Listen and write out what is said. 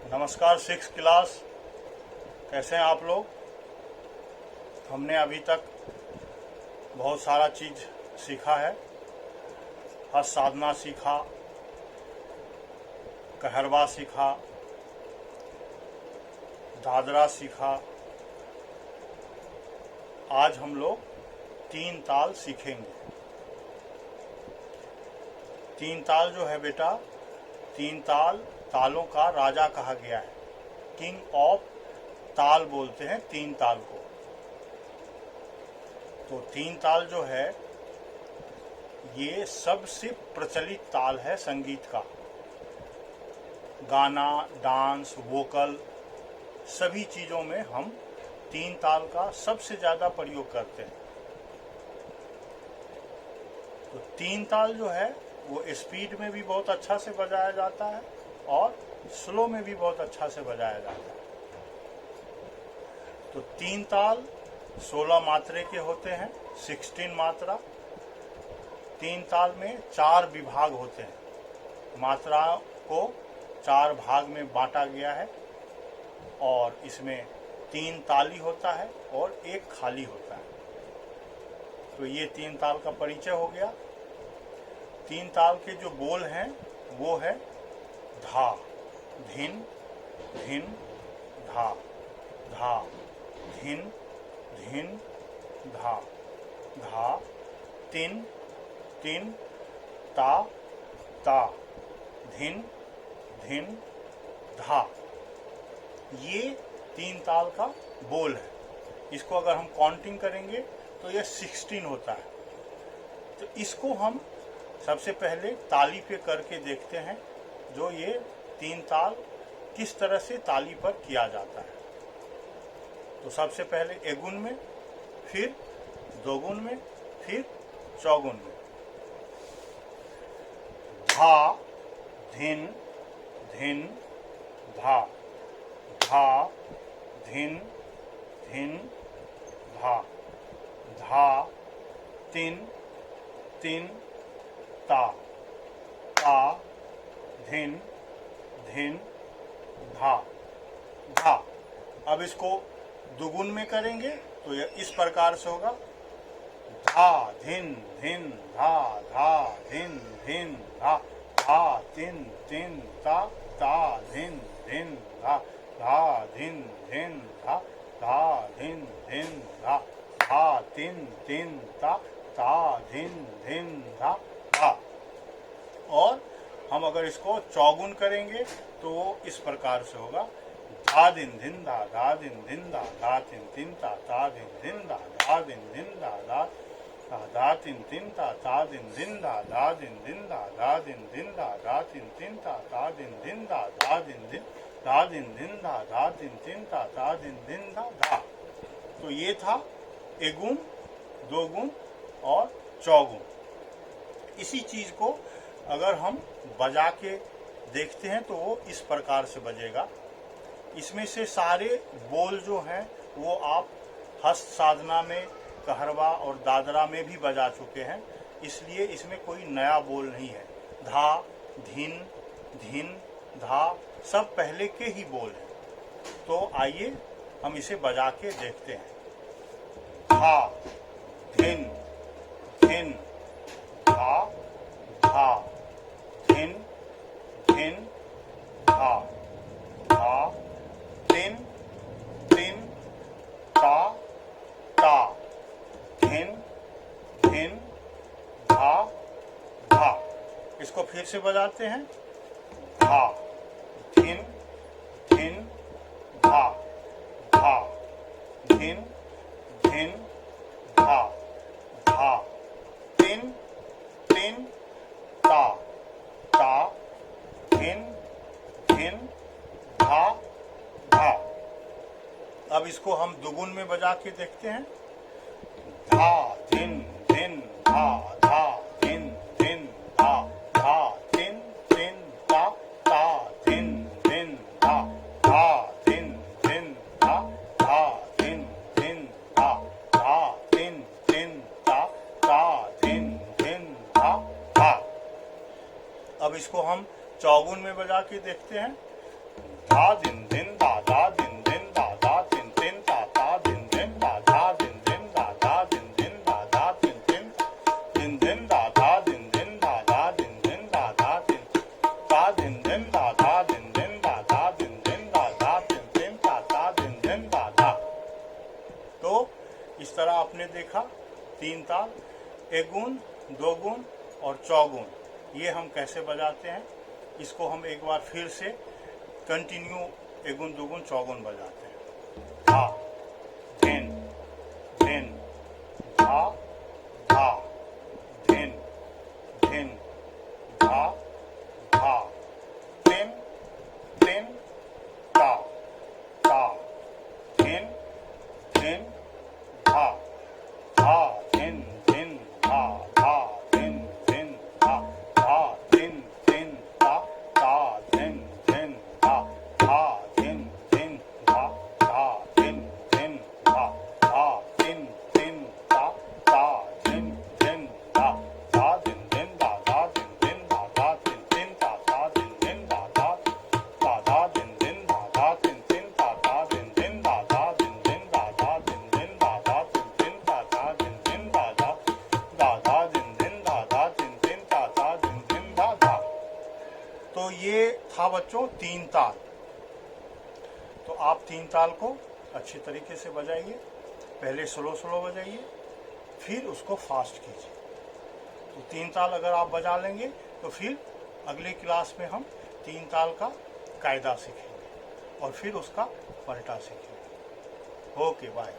नमस्कार six class, कैसे हैं आप लोग। हमने अभी तक बहुत सारा चीज़ सीखा है। हस्त साधना सीखा, कहरवा सीखा, दादरा सीखा। आज हम लोग तीन ताल सीखेंगे। तीन ताल जो है बेटा, तीन ताल तालों का राजा कहा गया है। किंग ऑफ ताल बोलते हैं तीन ताल को। तो तीन ताल जो है ये सबसे प्रचलित ताल है संगीत का। गाना, डांस, वोकल सभी चीज़ों में हम तीन ताल का सबसे ज़्यादा प्रयोग करते हैं। तो तीन ताल जो है वो स्पीड में भी बहुत अच्छा से बजाया जाता है और स्लो में भी बहुत अच्छा से बजाया जाता है। तो तीन ताल 16 मात्रे के होते हैं, 16 मात्रा। तीन ताल में 4 विभाग होते हैं। मात्रा को 4 भाग में बांटा गया है और इसमें 3 ताली होता है और 1 खाली होता है। तो ये तीन ताल का परिचय हो गया। तीन ताल के जो बोल हैं वो है धा, धिन, धिन, धा, धा, धिन, धिन, धा, धा, तिन, तिन, ता, ता, धिन, धिन, धा। ये तीन ताल का बोल है। इसको अगर हम काउंटिंग करेंगे तो ये 16 होता है। तो इसको हम सबसे पहले ताली पे करके देखते हैं, जो ये तीन ताल किस तरह से ताली पर किया जाता है। तो सबसे पहले एगुन में, फिर दोगुन में, फिर चौगुन में। धा, धिन, धिन, धा, धा, धिन, धिन, धा, धा, तिन, तिन, ता, ता, धिन, धिन, धा, धा। अब इसको दुगुन में करेंगे तो यह इस प्रकार से होगा। धा, धिन, धिन, धा, धा, धिन, धिन, धा, धा, तिन, तिन, ता, ता, धिन, धिन, धा, धा, धिन, धिन, धा, धा, धिन, धिन, धा, धा, तिन, तिन, ता, ता, धिन, धिन, धा, धा। और हम अगर इसको चौगुन करेंगे तो इस प्रकार से होगा। धा दिन धिन धा, धा दिन धिन धा, धा तिन तिन ता, ता दिन धिन धा, धा दिन धिन धा, धा तिन तिन ता, ता दिन धिन धा, धा दिन धिन धा, धा दिन धिन धा, धा तिन तिन ता, ता दिन धिन धा, धा दिन धिन, धा दिन धिन धा, धा तिन तिन ता, ता दिन धिन धा, धा। तो ये था एगुन, दोगुन और चौगुन। इसी चीज को अगर हम बजा के देखते हैं तो वो इस प्रकार से बजेगा। इसमें से सारे बोल जो हैं वो आप हस्त साधना में, कहरवा और दादरा में भी बजा चुके हैं, इसलिए इसमें कोई नया बोल नहीं है। धा, धिन, धिन, धा सब पहले के ही बोल हैं। तो आइए हम इसे बजा के देखते हैं। धा, धिन, धिन, धा, धा, धिन, धिन, धा, धा, तिन, तिन, ता, ता, धिन, धिन, धा, धा। इसको फिर से बजाते हैं। धा, धिन, धिन, धा, धा, धिन, धिन, धा, धा, तिन, तिन, ता, ता, धिन, धिन, धा, धा। अब इसको हम दुगुन में बजा के देखते हैं। धा, धिन, धिन, धा, धा, धिन, धिन, धा, धा, तिन, तिन, ता, ता, धिन, धिन, धा, धा, धिन, धिन, धा, धा, धिन, धिन, धा, धा, तिन, तिन, ता, ता, धिन, धिन, धा, धा। अब इसको हम चौगुन में बजा के देखते हैं। धा दिन दिन धा धा दिन दिन धा धा दिन दिन धा धा दिन दिन धा धा दिन दिन धा धा दिन दिन धा धा दिन दिन धा धा दिन दिन धा धा दिन दिन धा धा दिन धा दिन दिन धा धा दिन दिन धा धा दिन दिन धा धा दिन दिन धा धा। तो इस तरह आपने देखा तीन ताल, एक गुण, दो गुण और चौगुण, ये हम कैसे बजाते हैं। इसको हम एक बार फिर से कंटिन्यू एक गुण दो गुण चौगुण बजाते हैं। धा धिन धिन धा धा धिन धिन धा धा तिन तिन ता ता धिन धिन धा धा धिन धिन धा धा धिन धिन धा धा धिन धिन ता ता धिन धिन धा धा धिन धिन धा धा धिन धिन धा धा धिन धिन ता ता धिन धिन धा धा धिन धिन धा धा धिन धिन धा धा धिन धिन धा धा धिन धिन धा धा धा धिन धिन धा धा धिन धिन धा धा धिन धिन धा धा धिन धिन धा धा धिन धिन धा धा धिन धिन धा धा धिन धिन धा धा धा धिन धिन धा धा धिन धिन धा धा धिन धिन धा धा। तो ये था बच्चों तीन ताल। तो आप तीन ताल को अच्छी तरीके से बजाइए, पहले स्लो स्लो बजाइए, फिर उसको फास्ट कीजिए। तो तीन ताल अगर आप बजा लेंगे तो फिर अगली क्लास में हम तीन ताल का कायदा सीखेंगे और फिर उसका पलटा सीखेंगे। Okay bye.